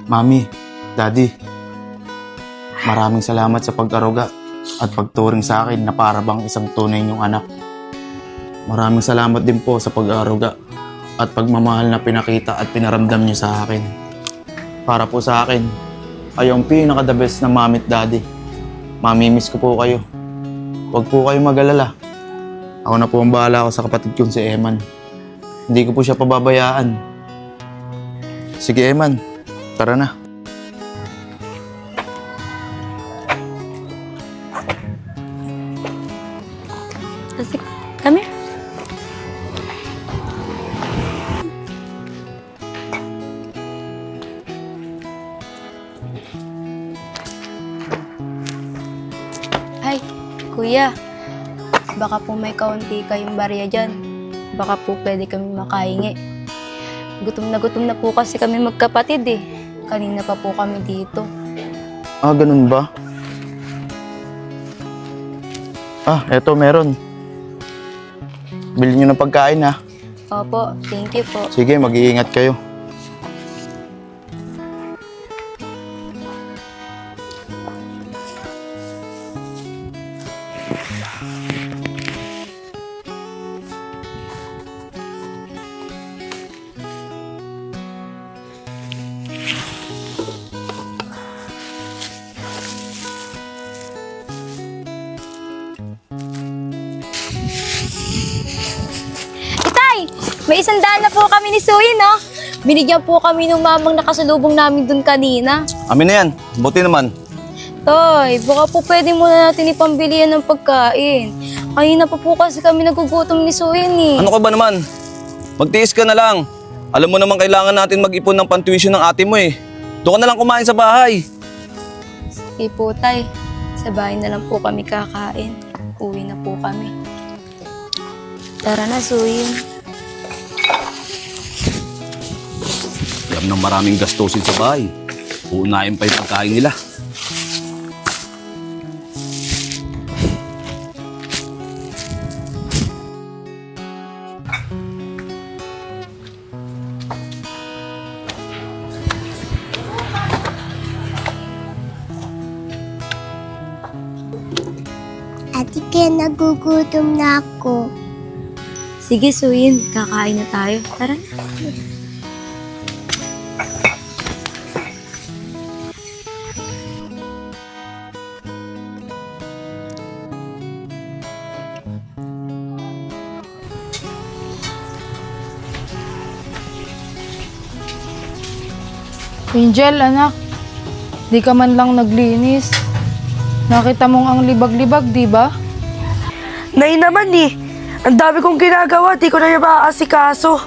Mami, Daddy, maraming salamat sa pag-aruga at pagturing sa akin na para bang isang tunay niyong anak. Maraming salamat din po sa pag-aruga at pagmamahal na pinakita at pinaramdam niyo sa akin. Para po sa akin, ay ang pinaka-the best na mami at daddy. Mamimiss ko po kayo. Huwag po kayo mag-alala. Ako na po ang bahala ko sa kapatid kong si Eman. Hindi ko po siya pababayaan. Sige Eman, tara na. Sige, come here. Ay, kuya. Baka po may kaunti kayong barya dyan. Baka po pwede kami makahingi. Gutom na po kasi kami magkapatid eh. Kanina pa po kami dito. Ah, ganun ba? Ah, eto meron. Bili nyo ng pagkain ha. Opo, thank you po. Sige, mag-iingat kayo. Itay! May 100 na po kami ni Suyin, no? Binigyan po kami ng mamang nakasalubong namin dun kanina. Amin na yan. Buti naman. Tay, baka po pwede muna natin ipambili yan ng pagkain. Kanina pa po kasi kami nagugutom ni Suyin, eh. Ano ka ba naman? Magtiis ka na lang. Alam mo naman kailangan natin mag-ipon ng pantuition ng ate mo eh. Doon ka na lang kumain sa bahay. Sige po, Tay. Sa bahay na lang po kami kakain. Uwi na po kami. Tara na, Suyin. Alam ng maraming gastusin sa bahay. Uunahin pa yung pagkain nila. Ate kaya nagugutom na ako. Sige, Suyin. Kakain na tayo. Tara na. Angel, anak, di ka man lang naglinis. Nakita mong ang libag-libag, di ba? Nay naman eh. Ang dami kong ginagawa, di ko na yung maaasikaso.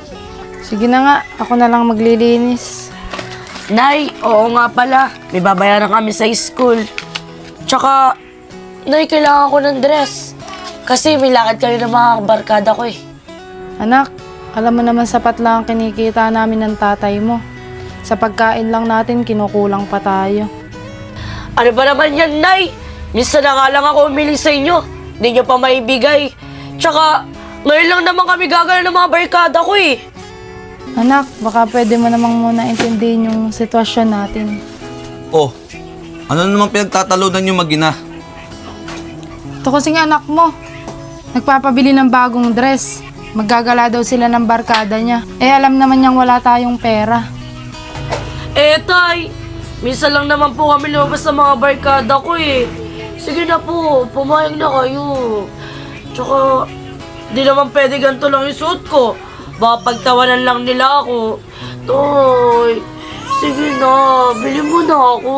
Sige na nga, ako na lang maglilinis. Nay, oo nga pala. May babayaran kami sa school. Tsaka, Nay, kailangan ko ng dress. Kasi may lakad kami ng mga barkada ko eh. Anak, alam mo naman sapat lang ang kinikita namin ng tatay mo. Sa pagkain lang natin, kinukulang pa tayo. Ano ba naman yan, Nay? Minsan na nga lang ako umili sa inyo. Hindi nyo pa maibigay. Tsaka, ngayon lang naman kami gagala ng mga barkada ko eh. Anak, baka pwede mo namang muna intindihin yung sitwasyon natin. Oh, ano naman pinagtatalunan yung mag-ina? Ito kasing anak mo, nagpapabili ng bagong dress. Maggagala daw sila ng barkada niya. Eh alam naman niyang wala tayong pera. Eh, Tay, minsan lang naman po kami lumabas sa mga barkada ko eh. Sige na po, pumayag na kayo. Tsaka, di naman pwede ganito lang yung suot ko. Baka pagtawanan lang nila ako. Tay, sige na, bili mo na ako.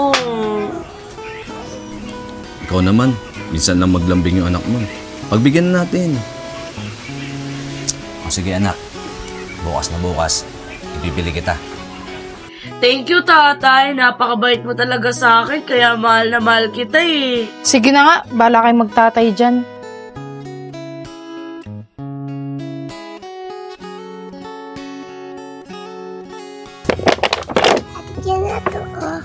Ikaw naman, minsan lang maglambing yung anak mo. Pagbigyan na natin. O sige anak, bukas na bukas, ibibili kita. Thank you, tatay. Napakabait mo talaga sa akin, kaya mahal na mahal kita eh. Sige na nga, bala kayo magtatay dyan. Yan na to, oh.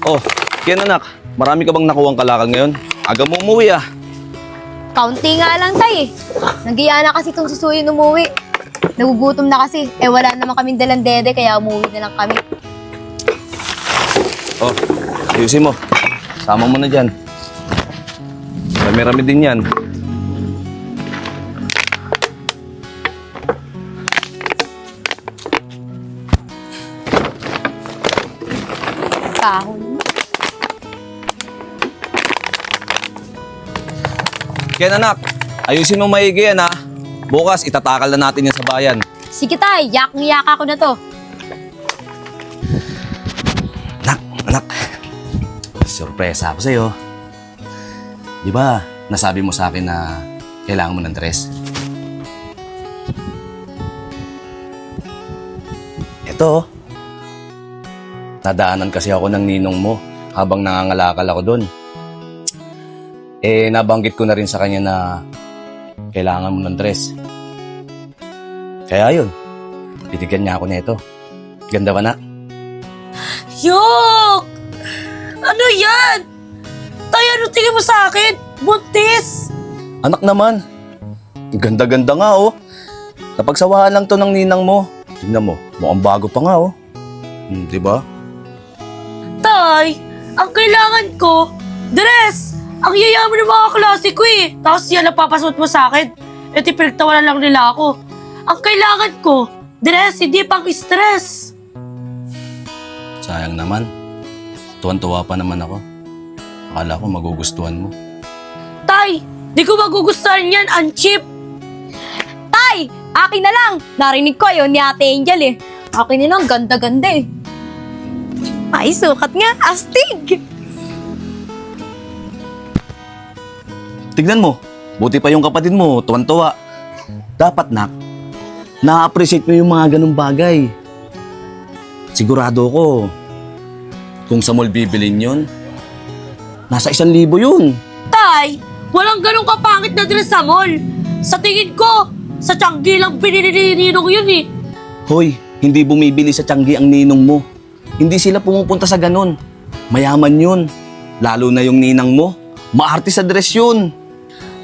Oh, Ken anak, marami ka bang nakuhang kalakal ngayon? Aga mo umuwi ah. Kaunti nga lang, tay. Nagiya na kasi itong susuyin umuwi. Nagugutom na kasi. Eh, wala naman kaming dalang dede, kaya umuwi na lang kami. Oh, ayusin mo. Sama mo na dyan. Rami-rami din yan. Kahon. Ken anak, ayusin mo maigi yan ha. Bukas itatakal na natin yan sa bayan. Sige, tay. Yak-yaka ko na to. Anak. Sorpresa ako sa'yo. Di ba, nasabi mo sa akin na kailangan mo ng dress? Ito. Nadaanan kasi ako ng ninong mo habang nangangalakal ako doon. Eh, nabanggit ko na rin sa kanya na kailangan mo ng dress. Kaya yun, binigyan niya ako nito. Ganda ba na? Yok! Ano yan? Tay, ano tingin mo sa akin? Buntis! Anak naman, ganda-ganda nga oh. Napagsawaan lang to ng ninang mo. Tingnan mo, mukhang bago pa nga oh. Di ba? Tay, ang kailangan ko, dress! Ang yayaman ng mga klase ko eh. Tapos yan napapasuot mo sa akin. E di pinagtawanan lang nila ako. Ang kailangan ko, dress, hindi pang stress. Sayang naman. Tuwan-tuwa pa naman ako. Akala ko magugustuhan mo. Tay, di ko magugustuhan yan, ang cheap. Tay! Akin na lang! Narinig ko yun ni Ate Angel eh. Akin na lang, ganda-ganda eh. Ay, sukat nga, astig! Tignan mo, buti pa yung kapatid mo, tuwan-tuwa. Dapat nak, na-appreciate mo yung mga ganung bagay. Sigurado ko, kung sa mall bibilin yun, nasa 1,000 yun. Tay, walang ganong kapangit na dress sa mall. Sa tingin ko, sa Tianggi lang binili ni Ninong yun eh. Hoy, hindi bumibili sa Tianggi ang ninong mo. Hindi sila pumupunta sa ganun. Mayaman yun. Lalo na yung ninang mo. Maarte sa dress yun.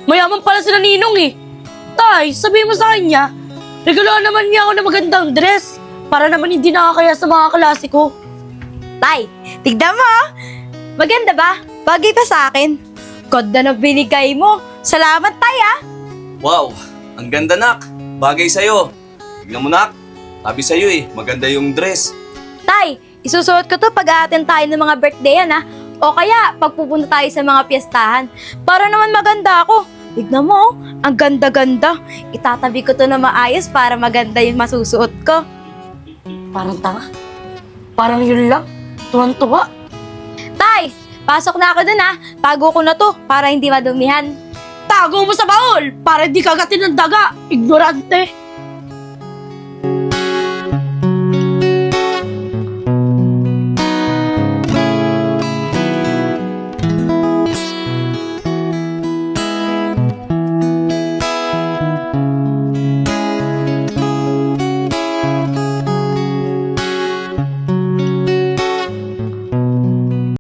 Mayaman pala sila Ninong eh. Tay, sabihin mo sa kanya, regaloan naman niya ako ng magandang dress para naman hindi nakakaya sa mga klase ko. Tay, tignan mo ah. Maganda ba? Bagay pa sa akin. Ganda na binigay mo. Salamat, tay ah. Wow, ang ganda nak. Bagay sa'yo. Tignan mo nak, sabi sa'yo eh, maganda yung dress. Tay, isusuot ko to pag a-attend tayo ng mga birthday yan ah. O kaya, pagpupunta tayo sa mga piyestahan. Para naman maganda ako. Tignan mo, oh, ang ganda-ganda. Itatabi ko to na maayos para maganda yung masusuot ko. Parang tanga. Parang yun lang. Tuwan-tuwa. Tay, pasok na ako dun ah. Tago ko na to para hindi madumihan. Tago mo sa baul para hindi kagatin ng daga. Ignorante.